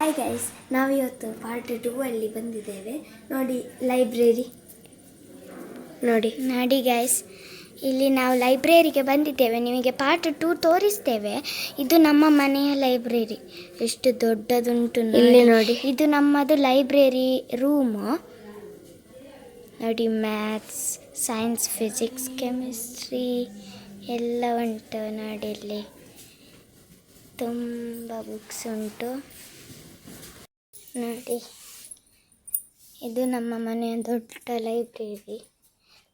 Hi guys, ನಾವಿವತ್ತು part 2 ಅಲ್ಲಿ ಬಂದಿದ್ದೇವೆ. ನೋಡಿ ಲೈಬ್ರರಿ ನೋಡಿ ಗೈಸ್, ಇಲ್ಲಿ ನಾವು ಲೈಬ್ರರಿಗೆ ಬಂದಿದ್ದೇವೆ. ನಿಮಗೆ ಪಾರ್ಟ್ 2 ತೋರಿಸ್ತೇವೆ. ಇದು ನಮ್ಮ ಮನೆಯ ಲೈಬ್ರರಿ, ಎಷ್ಟು ದೊಡ್ಡದುಂಟು ಇಲ್ಲಿ ನೋಡಿ. ಇದು ನಮ್ಮದು ಲೈಬ್ರರಿ ರೂಮು ನೋಡಿ. ಮ್ಯಾಥ್ಸ್, ಸೈನ್ಸ್, ಫಿಸಿಕ್ಸ್, ಕೆಮಿಸ್ಟ್ರಿ ಎಲ್ಲ ಉಂಟು ನೋಡಿ. ಇಲ್ಲಿ ತುಂಬ ಬುಕ್ಸ್ ಉಂಟು ನೋಡಿ. ಇದು ನಮ್ಮ ಮನೆಯ ದೊಡ್ಡ ಲೈಬ್ರರಿ,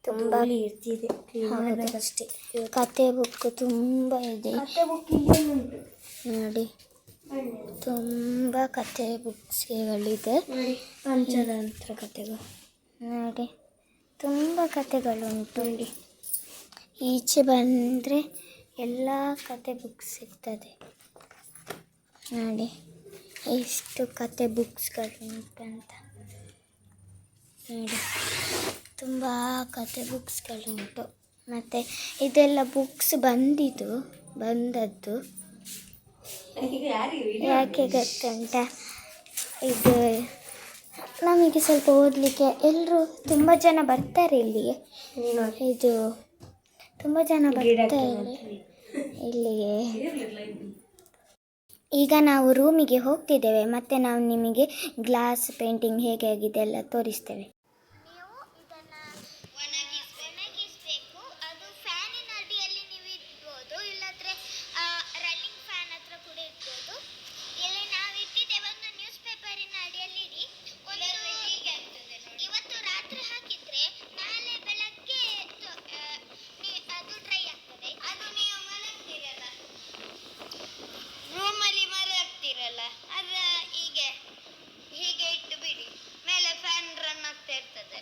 ತುಂಬ ಇರ್ತಿದೆ ಅಷ್ಟೇ. ಕತೆ ಬುಕ್ ತುಂಬ ಇದೆ ನೋಡಿ. ತುಂಬ ಕತೆ ಬುಕ್ಸ್ಗಳಿದೆ, ಪಂಚತಂತ್ರ ಕತೆಗಳು ನೋಡಿ. ತುಂಬ ಕತೆಗಳುಂಟು. ಈಚೆ ಬಂದರೆ ಎಲ್ಲ ಕತೆ ಬುಕ್ಸ್ ಸಿಗ್ತದೆ ನೋಡಿ. ಎಷ್ಟು ಕತೆ ಬುಕ್ಸ್ಗಳುಂಟಂತ ನೋಡಿ. ತುಂಬ ಕತೆ ಬುಕ್ಸ್ಗಳುಂಟು. ಮತ್ತು ಇದೆಲ್ಲ ಬುಕ್ಸ್ ಬಂದದ್ದು ಯಾಕೆ ಗೊತ್ತುಂಟ, ಇದು ನಮಗೆ ಸ್ವಲ್ಪ ಓದಲಿಕ್ಕೆ ಎಲ್ಲರೂ ತುಂಬ ಜನ ಬರ್ತಾರೆ ಇಲ್ಲಿಗೆ. ಇದು ತುಂಬ ಜನ ಬರ್ತಾರೆ ಇಲ್ಲಿಗೆ. ಈಗ ನಾವು ರೂಮಿಗೆ ಹೋಗ್ತಿದ್ದೇವೆ, ಮತ್ತು ನಾವು ನಿಮಗೆ ಗ್ಲಾಸ್ ಪೇಂಟಿಂಗ್ ಹೇಗೆ ಆಗಿದೆ ಎಲ್ಲ ತೋರಿಸ್ತೇವೆ. ನೀವು ಇದನ್ನು ಒಣಗಿಸಬೇಕು. ಅದು ಫ್ಯಾನಿನ ಅಡಿಯಲ್ಲಿ ನೀವು ಇಡ್ಬೋದು, ಇಲ್ಲದ್ರೆ ರನ್ನಿಂಗ್ ಫ್ಯಾನ್ ಹತ್ರ ಕೂಡ ಇಡ್ಬೋದು. ಇಲ್ಲಿ ನಾವು ಇಟ್ಟಿದ್ದೇವೆ, ಒಂದು ನ್ಯೂಸ್ ಪೇಪರಿನ ಅಡಿಯಲ್ಲಿ ಇಡಿ. ಇವತ್ತು ರಾತ್ರಿ ಹಾಕಿದರೆ ನಾಳೆ ಬೆಳಗ್ಗೆ ಅದು ಡ್ರೈ ಆಗ್ತದೆ. ಅದು ನೀವು ಮಲಗ್ತೀರಲ್ಲ, ರೂಮಲ್ಲಿ ಮಲಗ್ತೀರಲ್ಲ, ಅದು ಹೀಗೆ ಇಟ್ಟು ಬಿಡಿ. ಮೇಲೆ ಫ್ಯಾನ್ ರನ್ ಆಗ್ತಾ ಇರ್ತದೆ.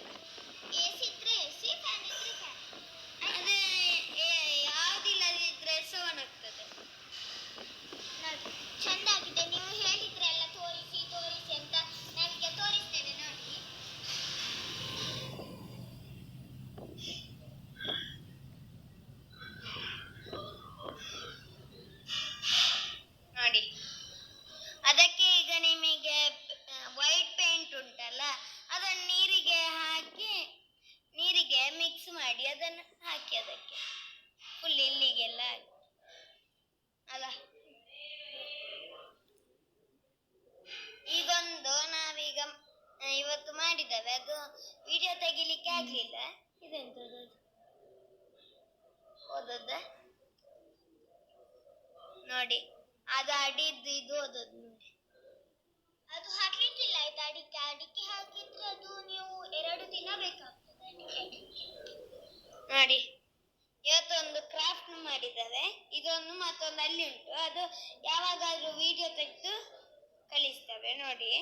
ಎಸಿ ಇದ್ರೆ ಎಸಿ, ಫ್ಯಾನ್ ಇದ್ರೆ ಫ್ಯಾನ್. ಅದೇ ಯಾವುದಿಲ್ಲದಿದ್ರೆ ಸೋನ್ ಆಗ್ತದೆ ನೋಡಿ. ಚೆಂದ ಆಗಿದೆ. ನೀವು ಹೇಳಿದ್ರೆ ಎಲ್ಲ ತೋರಿಸಿ ಅಂತ ನಮಗೆ ತೋರಿಸ್ತೇವೆ ನೋಡಿ. ನೋಡಿ, ಅದಕ್ಕೆ ಈಗ ನಿಮಗೆ ವೈಟ್ ಪೇಂಟ್ ಉಂಟಲ್ಲ, ಅದನ್ನು ನೀರಿಗೆ ಮಿಕ್ಸ್ ಮಾಡಿ ಅದನ್ನು ಹಾಕಿ, ಅದಕ್ಕೆ ಫುಲ್ ಇಲ್ಲಿಗೆಲ್ಲ ಹಾಕಿ ಅಲ್ಲ. ಈಗೊಂದು ನಾವೀಗ ಇವತ್ತು ಮಾಡಿದ್ದೇವೆ, ಅದು ವಿಡಿಯೋ ತೆಗಿಲಿಕ್ಕೆ ಆಗಲಿಲ್ಲ. ಇದೆಂತದ್ದು ಓದೋದ ನೋಡಿ. ಅದು ಅಡಿದ್ದು ಇದು ಓದೋದು ನೋಡಿ. ಅದು ಹಾಕ್ಲಿಕ್ಕಿಲ್ಲ ಆಯ್ತಾ. ಅಡಿಕೆ ಹಾಕಿದ್ರೆ ಅದು ನೀವು 2 ದಿನ ಬೇಕಾಗ್ತದೆ ಅಡಿಕೆ ನೋಡಿ. ಇವತ್ತೊಂದು ಕ್ರಾಫ್ಟ್ ಮಾಡಿದ್ದಾರೆ, ಇದೊಂದು ಮತ್ತೊಂದು ಅಲ್ಲಿ ಉಂಟು. ಅದು ಯಾವಾಗಾದ್ರೂ ವಿಡಿಯೋ ತೆಗೆದು ಕಳಿಸ್ತೇವೆ ನೋಡಿ.